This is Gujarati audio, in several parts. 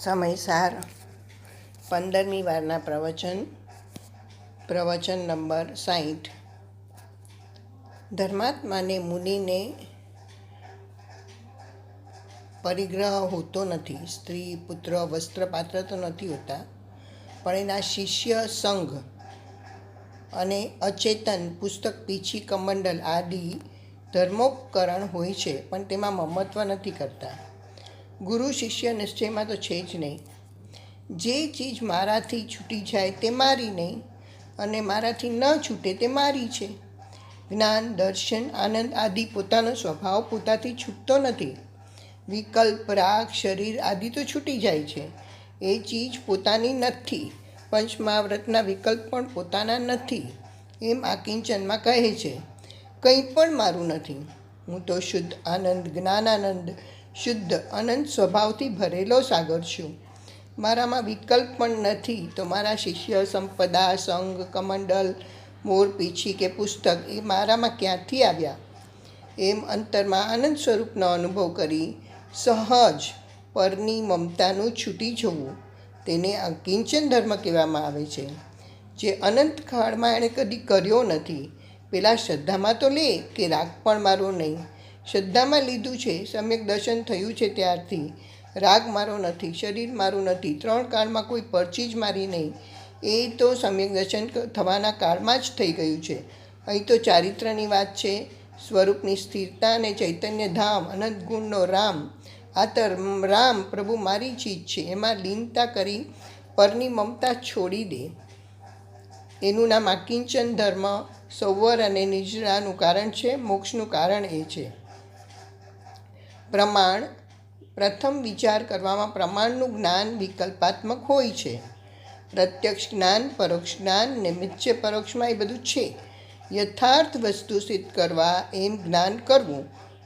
સમયસાર 15મી વારના પ્રવચન નંબર 60। ધર્માત્માને મુનિને પરિગ્રહ હોતો નથી, સ્ત્રી પુત્ર વસ્ત્ર પાત્ર તો નથી હોતા, પણ એના શિષ્ય સંઘ અને અચેતન પુસ્તક પીછી કમંડલ આદિ ધર્મોપકરણ હોય છે, પણ તેમાં મમત્વ નથી કરતા। ગુરુ શિષ્ય નિશ્ચયમાં તો છે જ નહીં। જે ચીજ મારાથી છૂટી જાય તે મારી નહીં, અને મારાથી ન છૂટે તે મારી છે। જ્ઞાન, દર્શન, આનંદ આદિ પોતાનો સ્વભાવ પોતાથી છૂટતો નથી। વિકલ્પ, રાગ, શરીર આદિ તો છૂટી જાય છે, એ ચીજ પોતાની નથી। પંચમહાવ્રતના વિકલ્પ પણ પોતાના નથી, એમ આ કિંચનમાં કહે છે। કંઈ પણ મારું નથી। હું તો શુદ્ધ આનંદ, જ્ઞાનાનંદ, શુદ્ધ અનંત સ્વભાવથી ભરેલો સાગર છું। મારામાં વિકલ્પ પણ નથી, તો મારા શિષ્ય, સંપદા, સંઘ, કમંડલ, મોર પીછી કે પુસ્તક એ મારામાં ક્યાંથી આવ્યા? એમ અંતરમાં આનંદ સ્વરૂપનો અનુભવ કરી સહજ પરની મમતાનું છૂટી જવું, તેને કિંચન ધર્મ કહેવામાં આવે છે। જે અનંત કાળમાં એણે કદી કર્યો નથી, પેલા શ્રદ્ધામાં તો લે કે રાગ પણ મારો નહીં। શ્રદ્ધામાં લીધું છે, સમ્યક દર્શન થયું છે ત્યારથી રાગ મારો નથી, શરીર મારું નથી, 3 કાળમાં કોઈ પરચી જ મારી નહીં, એ તો સમ્યક દર્શન થવાના કાળમાં જ થઈ ગયું છે। અહીં તો ચારિત્રની વાત છે, સ્વરૂપની સ્થિરતા અને ચૈતન્ય ધામ, અનંત ગુણનો રામ। આ તો રામ પ્રભુ મારી ચીજ છે, એમાં લીનતા કરી પરની મમતા છોડી દે, એનું નામ આ કિંચન ધર્મ સૌવર અને નિજરાનું કારણ છે, મોક્ષનું કારણ એ છે। પ્રમાણ, પ્રથમ વિચાર કરવામાં પ્રમાણનું જ્ઞાન વિકલ્પાત્મક હોય છે। પ્રત્યક્ષ જ્ઞાન, પરોક્ષ જ્ઞાન ને મિથ્ય પરોક્ષમાં એ બધું છે। યથાર્થ વસ્તુ સિદ્ધ કરવા એમ જ્ઞાન કરવું,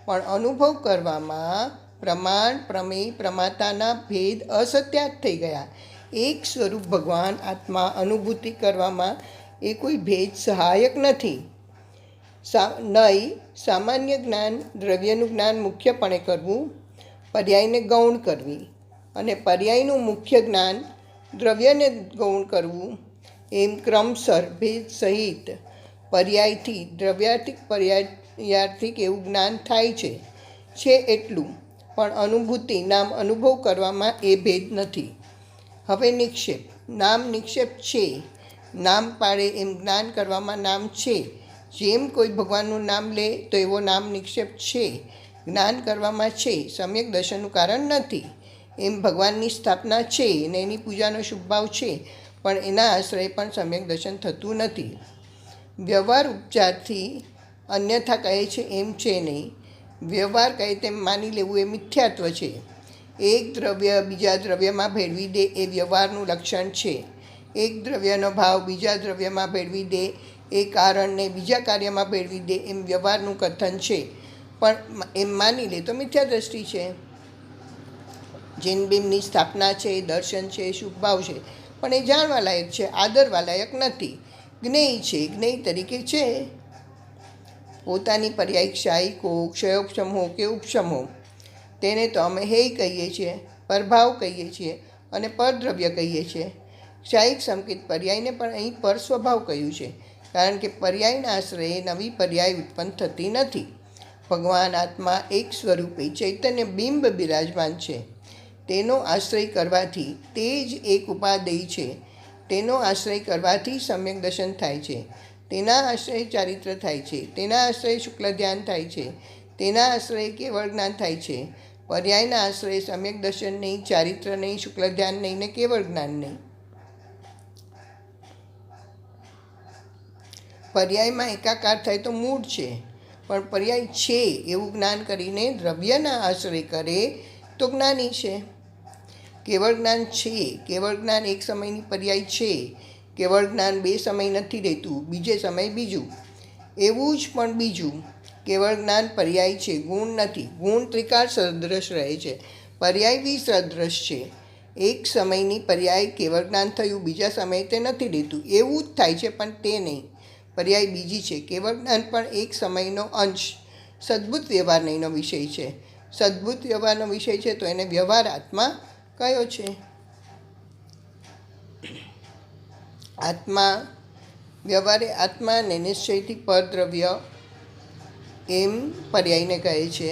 પણ અનુભવ કરવામાં પ્રમાણ, પ્રમેય, પ્રમાતાના ભેદ અસત્યાત થઈ ગયા। એક સ્વરૂપ ભગવાન આત્મા અનુભૂતિ કરવામાં એ કોઈ ભેદ સહાયક નથી। નહીં સામાન્ય જ્ઞાન, દ્રવ્યનું જ્ઞાન મુખ્યપણે કરવું, પર્યાયને ગૌણ કરવી, અને પર્યાયનું મુખ્ય જ્ઞાન, દ્રવ્યને ગૌણ કરવું, એમ ક્રમસર ભેદ સહિત પર્યાયથી દ્રવ્યાર્થિક પર્યાયાર્થિક એવું જ્ઞાન થાય છે એટલું, પણ અનુભૂતિ નામ અનુભવ કરવામાં એ ભેદ નથી। હવે નિક્ષેપ, નામ નિક્ષેપ છે, નામ પાડે એમ જ્ઞાન કરવામાં નામ છે। જેમ કોઈ ભગવાનનું નામ લે તો એવો નામ નિક્ષેપ છે, જ્ઞાન કરવામાં છે, સમ્યક દર્શનનું કારણ નથી। એમ ભગવાનની સ્થાપના છે ને એની પૂજાનો શુભ ભાવ છે, પણ એના આશ્રય પણ સમ્યક દર્શન થતું નથી। વ્યવહાર ઉપચારથી અન્યથા કહે છે એમ છે નહીં, વ્યવહાર કહે તેમ માની લેવું એ મિથ્યાત્વ છે। એક દ્રવ્ય બીજા દ્રવ્યમાં ભેળવી દે એ વ્યવહારનું લક્ષણ છે। એક દ્રવ્યનો ભાવ બીજા દ્રવ્યમાં ભેળવી દે, એ કારણને બીજા કાર્યમાં ભેળવી દે એમ વ્યવહારનું કથન છે, પણ એમ માની લે તો મિથ્યા દ્રષ્ટિ છે। જૈન બિંબની સ્થાપના છે, દર્શન છે, શુભ ભાવ છે, પણ એ જાણવા લાયક છે, આદરવા લાયક નથી। જ્ઞેય છે, જ્ઞેય તરીકે છે। પોતાની પર્યાય ક્ષાયિકો, ક્ષયોક્ષમ હો કે ઉપશમ હો, તેને તો અમે હેય કહીએ છીએ, પરભાવ કહીએ છીએ અને પરદ્રવ્ય કહીએ છીએ। ક્ષાયિક સંકેત પર્યાયને પણ અહીં પર સ્વભાવ કહ્યું છે, કારણ કે પર્યાયના આશ્રયે નવી પર્યાય ઉત્પન્ન થતી નથી। ભગવાન આત્મા એક સ્વરૂપે ચૈતન્ય બિંબ બિરાજમાન છે, તેનો આશ્રય કરવાથી તે જ એક ઉપાદેય છે, તેનો આશ્રય કરવાથી સમ્યક દર્શન થાય છે, તેના આશ્રય ચારિત્ર થાય છે, તેના આશ્રય શુક્લ ધ્યાન થાય છે, તેના આશ્રય કેવળ જ્ઞાન થાય છે। પર્યાયના આશ્રય સમ્યક દર્શન નહીં, ચારિત્ર નહીં, શુક્લ ધ્યાન નહીં ને કેવળ જ્ઞાન નહીં। પર્યાયમાં એકાકાર થાય તો મૂળ છે, પણ પર્યાય છે એવું જ્ઞાન કરીને દ્રવ્યના આશ્રય કરે તો જ્ઞાની છે। કેવળ જ્ઞાન છે, કેવળ જ્ઞાન એક સમયની પર્યાય છે, કેવળ જ્ઞાન 2 સમય નથી રહેતું, બીજે સમય બીજું, એવું જ પણ બીજું કેવળ જ્ઞાન પર્યાય છે, ગુણ નથી। ગુણ ત્રિકાળ સદૃશ રહે છે, પર્યાય વિસદૃશ છે। એક સમયની પર્યાય કેવળ જ્ઞાન થયું, બીજા સમયે તે નથી રહેતું, એવું જ થાય છે, પણ તે નહીં, પર્યાય બીજી છે। કેવળ જ્ઞાન પણ એક સમયનો અંશ, સદ્ભુત વ્યવહાર નહીંનો વિષય છે। સદ્ભુત વ્યવહારનો વિષય છે તો એને વ્યવહાર આત્મા કયો છે? આત્મા. વ્યવહારે આત્માને નિશ્ચયથી પરદ્રવ્ય એમ પર્યાયને કહે છે.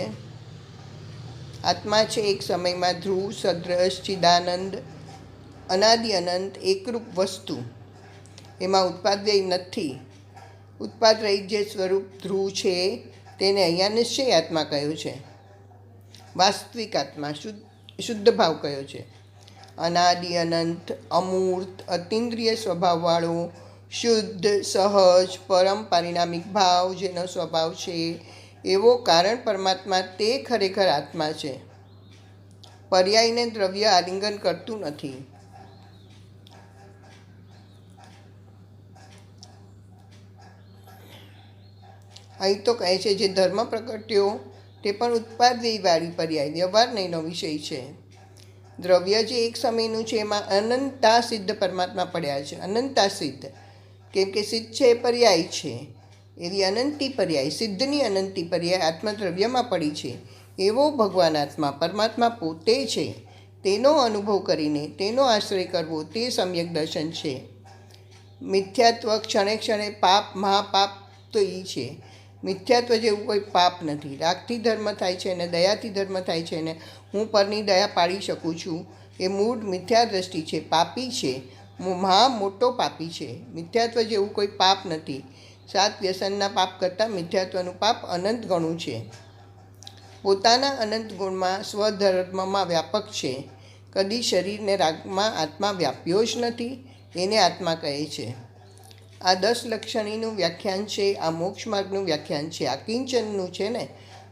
આત્મા છે એક સમયમાં ધ્રુવ, સદ્રશ, ચિદાનંદ, અનાદિ અનંત એકરૂપ વસ્તુ. એમાં ઉત્પાદ વ્યય નથી. ઉત્પાદ રહિત જે સ્વરૂપ ધ્રુવ છે તેને અહીંયા નિશ્ચય આત્મા કયો છે. વાસ્તવિક આત્મા શુદ્ધ ભાવ કયો છે. અનાદિ અનંત, અમૂર્ત, અતિન્દ્રિય સ્વભાવવાળો, શુદ્ધ, સહજ, પરમ પારિણામિક ભાવ જેનો સ્વભાવ છે એવો કારણ પરમાત્મા તે ખરેખર આત્મા છે. પર્યાયને દ્રવ્ય આલિંગન કરતું નથી. અહીં તો કહે છે જે ધર્મ પ્રગટ્યો તે પણ ઉત્પાદ વ્યયવાળી પર્યાય વ્યવહાર નહીંનો વિષય છે. દ્રવ્ય જે એક સમયનું છે એમાં અનંતા સિદ્ધ પરમાત્મા પડ્યા છે. અનંતા સિદ્ધ કેમ કે સિદ્ધ છે એ પર્યાય છે. એવી અનંતી પર્યાય, સિદ્ધની અનંતી પર્યાય આત્મદ્રવ્યમાં પડી છે. એવો ભગવાન આત્મા પરમાત્મા પોતે છે. તેનો અનુભવ કરીને તેનો આશ્રય કરવો તે સમ્યક દર્શન છે. મિથ્યાત્વ ક્ષણે ક્ષણે પાપ મહાપાપ તો એ છે. મિથ્યાત્વ જેવું કોઈ પાપ નથી. રાગથી ધર્મ થાય છે ને દયાથી ધર્મ થાય છે ને હું પરની દયા પાડી શકું છું એ મૂળ મિથ્યા દ્રષ્ટિ છે. પાપી છે, મહા મોટો પાપી છે. મિથ્યાત્વ જેવું કોઈ પાપ નથી. 7 વ્યસનના પાપ કરતાં મિથ્યાત્વનું પાપ અનંત ગણું છે. પોતાના અનંત ગુણમાં સ્વધર્મમાં વ્યાપક છે. કદી શરીરને રાગમાં આત્મા વ્યાપ્યો જ નથી. એને આત્મા કહે છે. આ 10 લક્ષણીનું વ્યાખ્યાન છે. આ મોક્ષ માર્ગનું વ્યાખ્યાન છે. આ કિંચનનું છે ને.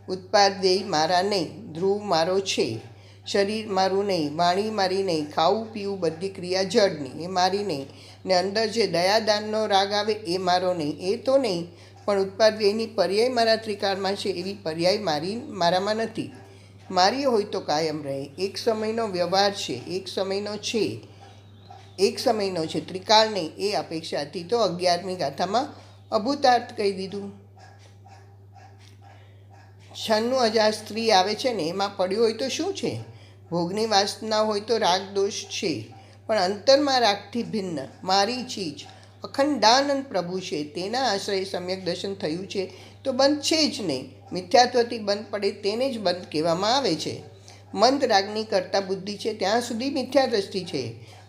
ઉત્પાદ વ્યય મારા નહીં, ધ્રુવ મારો છે, શરીર મારું નહીં, વાણી મારી નહીં, ખાવું પીવું બધી ક્રિયા જડની એ મારી નહીં, ને અંદર જે દયાદાનનો રાગ આવે એ મારો નહીં. એ તો નહીં, પણ ઉત્પાદ વ્યયની પર્યાય મારા ત્રિકાળમાં છે એવી પર્યાય મારામાં નથી. મારી હોય તો કાયમ રહે. એક સમયનો વ્યવહાર છે, એક સમયનો છે, એક સમયનો છે, ત્રિકાળ નહીં. એ અપેક્ષાથી તો 11મી ગાથામાં અભૂતાર્થ કહી દીધું. 96,000 સ્ત્રી આવે છે ને એમાં પડ્યું હોય તો શું છે? ભોગની વાસના હોય તો રાગ દોષ છે, પણ અંતરમાં રાગથી ભિન્ન મારી ચીજ અખંડાનંદ પ્રભુ છે. તેના આશ્રય સમ્યક દર્શન થયું છે તો બંધ છે જ નહીં. મિથ્યાત્વથી બંધ પડે તેને જ બંધ કહેવામાં આવે છે. મંદ રાગની કરતા બુદ્ધિ છે ત્યાં સુધી મિથ્યા દ્રષ્ટિ છે.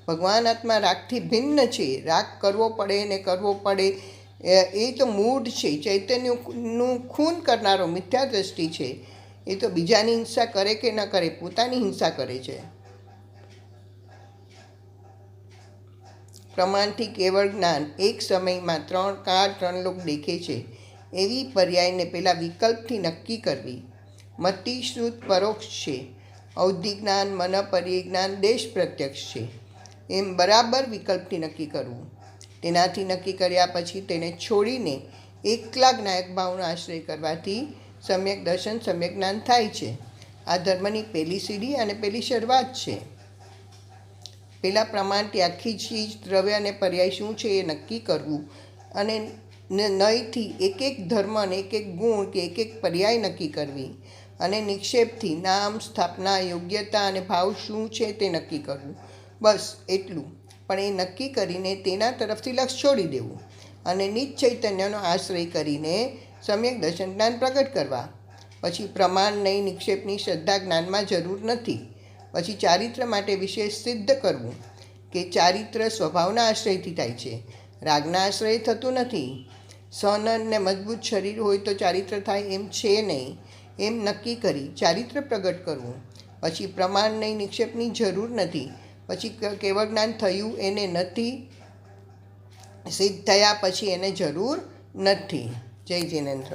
ભગવાન આત્મા રાગથી ભિન્ન છે. રાગ કરવો પડે ને કરવો પડે એ તો મૂઢ છે. ચૈતન્યનું ખૂન કરનારો મિથ્યા દ્રષ્ટિ છે. એ તો બીજાની હિંસા કરે કે ન કરે પોતાની હિંસા કરે છે. પ્રમાણથી કેવળ જ્ઞાન એક સમયમાં 3 કાળ 3 લોક દેખે છે એવી પર્યાયને પેલા વિકલ્પથી નક્કી કરવી. મતિ શ્રુત પરોક્ષ છે. ઔધિ જ્ઞાન મન પરિજ્ઞાન દેશ પ્રત્યક્ષ છે. એમ બરાબર વિકલ્પથી નક્કી કરવું. તેનાથી નક્કી કર્યા પછી તેને છોડીને એકલા જ્ઞાયક ભાવનો આશ્રય કરવાથી સમ્યક દર્શન સમ્યક જ્ઞાન થાય છે. આ ધર્મની પહેલી સીડી અને પહેલી શરૂઆત છે. પહેલાં પ્રમાણથી આખી ચીજ દ્રવ્ય અને પર્યાય શું છે એ નક્કી કરવું અને નયથી એક એક ધર્મ અને એક એક ગુણ કે એક એક પર્યાય નક્કી કરવી અને નિક્ષેપથી નામ સ્થાપના યોગ્યતા અને ભાવ શું છે તે નક્કી કરવું. બસ એટલું. પણ એ નક્કી કરીને તેના તરફથી લક્ષ છોડી દેવું અને નિજ ચૈતન્યનો આશ્રય કરીને સમ્યક દર્શન જ્ઞાન પ્રગટ કરવા. પછી પ્રમાણ નહીં, નિક્ષેપની શ્રદ્ધા જ્ઞાનમાં જરૂર નથી. પછી ચારિત્ર માટે વિશેષ સિદ્ધ કરવું કે ચારિત્ર સ્વભાવના આશ્રયથી થાય છે, રાગના આશ્રય થતું નથી. સનન ને મજબૂત શરીર હોય તો ચારિત્ર થાય એમ છે નહીં. એમ નક્કી કરી ચારિત્ર પ્રગટ કરવું. પછી પ્રમાણ નહીં, નિક્ષેપની જરૂર નથી. પછી કેવળ જ્ઞાન થયું એને નથી, સિદ્ધ થયા પછી એને જરૂર નથી. જય જિનેન્દ્ર.